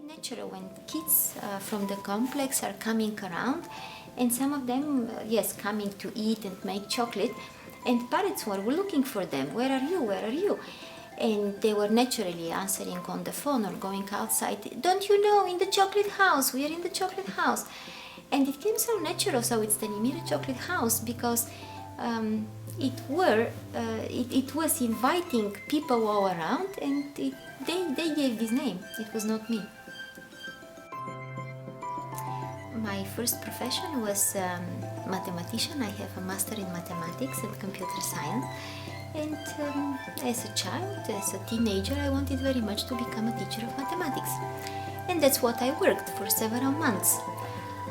natural when kids from the complex are coming around, and some of them, yes, coming to eat and make chocolate, and parents were looking for them. Where are you? Where are you? And they were naturally answering on the phone or going outside. Don't you know, in the chocolate house, we are in the chocolate house. And it came so natural, so it's the Stanimira chocolate house, because it was inviting people all around, and they gave this name. It was not me. My first profession was mathematician. I have a master in mathematics and computer science. And as a child, as a teenager, I wanted very much to become a teacher of mathematics. And that's what I worked for several months.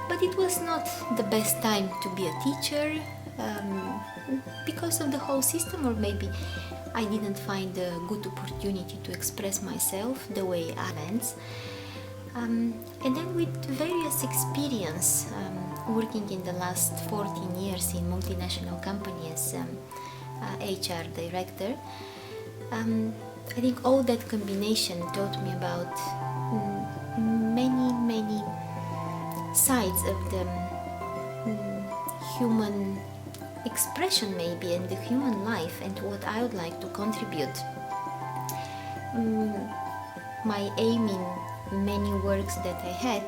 But it was not the best time to be a teacher because of the whole system, or maybe I didn't find a good opportunity to express myself the way I meant. And then with various experience working in the last 14 years in multinational companies, HR director, I think all that combination taught me about many sides of the human expression maybe, and the human life, and what I would like to contribute. My aim in many works that I had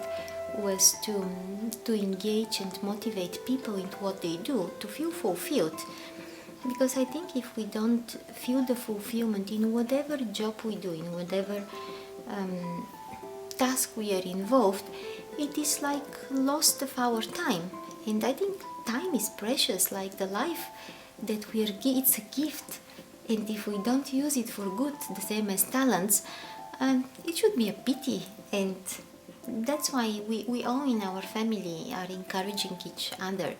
was to engage and motivate people in what they do, to feel fulfilled. Because I think if we don't feel the fulfillment in whatever job we do, in whatever task we are involved, it is like lost of our time. And I think time is precious, like the life that we are it's a gift. And if we don't use it for good, the same as talents, it should be a pity. And that's why we all in our family are encouraging each other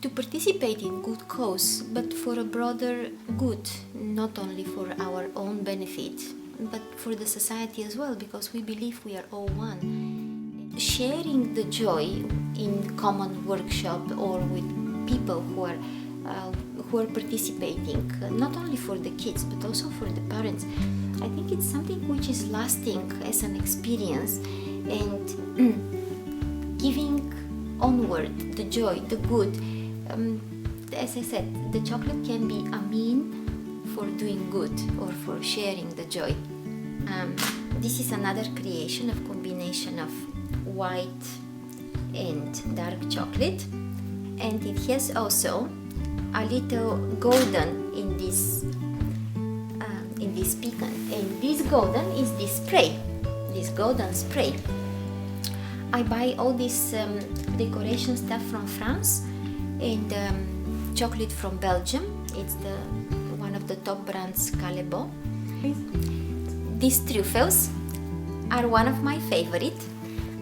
to participate in good cause, but for a broader good, not only for our own benefit, but for the society as well, because we believe we are all one. Sharing the joy in common workshop or with people who are participating, not only for the kids but also for the parents, I think it's something which is lasting as an experience, and giving onward the joy, the good. As I said, the chocolate can be a mean for doing good or for sharing the joy. This is another creation of combination of white and dark chocolate, and it has also a little golden in this pecan, and this golden is this golden spray. I buy all this decoration stuff from France, and chocolate from Belgium. It's one of the top brands, Calebo. These truffles are one of my favorite,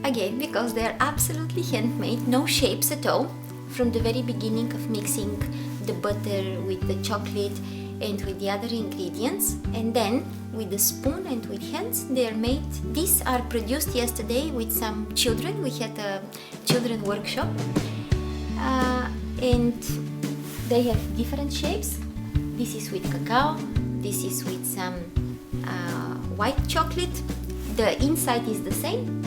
again because they are absolutely handmade, no shapes at all, from the very beginning of mixing the butter with the chocolate and with the other ingredients, and then with the spoon and with hands they are made. These are produced yesterday with some children. We had a children workshop, and they have different shapes. This is with cacao, this is with some white chocolate. The inside is the same,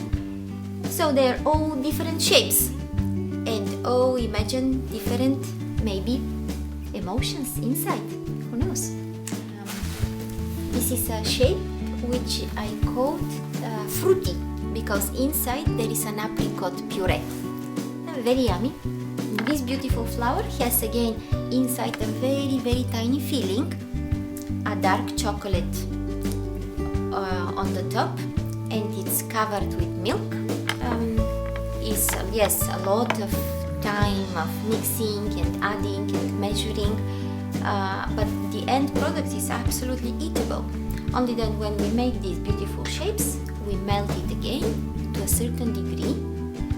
so they are all different shapes, and all imagine different maybe emotions inside, who knows. This is a shape which I called fruity, because inside there is an apricot puree, very yummy. This beautiful flower has again inside a very tiny filling, a dark chocolate on the top, and it's covered with milk. Is yes, a lot of time of mixing and adding and measuring, but the end product is absolutely eatable. Only then when we make these beautiful shapes, we melt it again to a certain degree,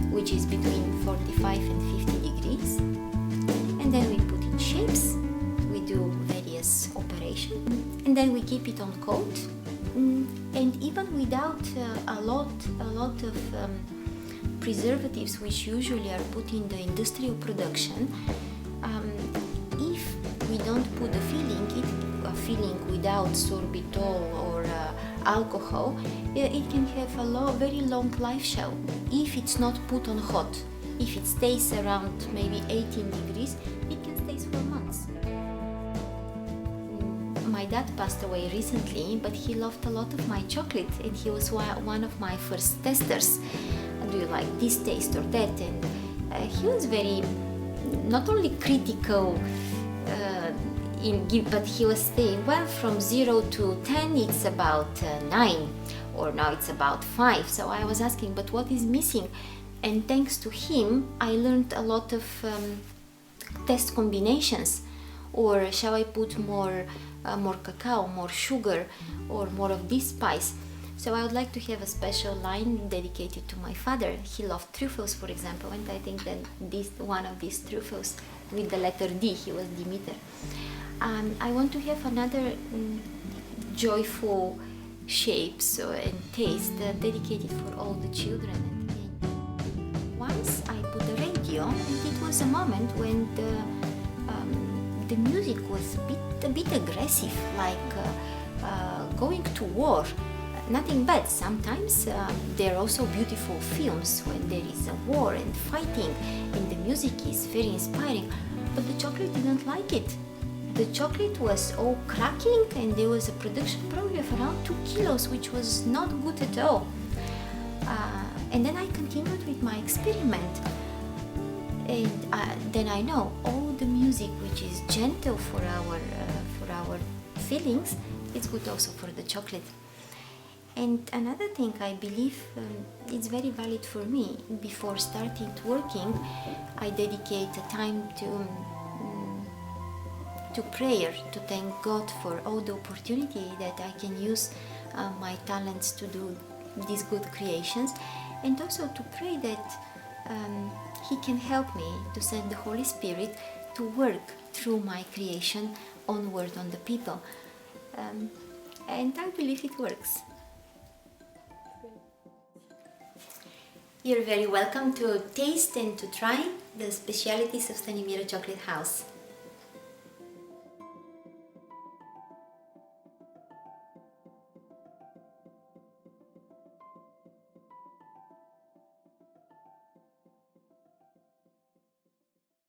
which is between 45 and 50 degrees, and then we put in shapes. We do various operations, and then we keep it on cold. And even without a lot of preservatives, which usually are put in the industrial production, if we don't put a filling without sorbitol or alcohol, it can have a very long life shelf if it's not put on hot. If it stays around maybe 18 degrees, it can stay for months. My dad passed away recently, but he loved a lot of my chocolate, and he was one of my first testers. Do you like this taste or that? And he was very, not only critical, but he was saying, well, from 0 to 10 it's about 9, or now it's about 5. So I was asking, but what is missing? And thanks to him, I learned a lot of test combinations. Or shall I put more cacao, more sugar, or more of this spice? So I would like to have a special line dedicated to my father. He loved truffles, for example, and I think that one of these truffles with the letter D, he was Demeter. I want to have another joyful shapes and taste dedicated for all the children. And once I put the radio, and it was a moment when the music was a bit aggressive, like going to war. Nothing bad. Sometimes there are also beautiful films when there is a war and fighting, and the music is very inspiring. But the chocolate didn't like it. The chocolate was all cracking, and there was a production probably of around 2 kilos, which was not good at all. And then I continued with my experiment, and then I know all the music which is gentle for our feelings, it's good also for the chocolate. And another thing I believe it's very valid for me. Before starting working, I dedicate a time to prayer, to thank God for all the opportunity that I can use my talents to do these good creations, and also to pray that He can help me, to send the Holy Spirit to work through my creation onward on the people. And I believe it works. You're very welcome to taste and to try the specialities of Stanimira Chocolate House.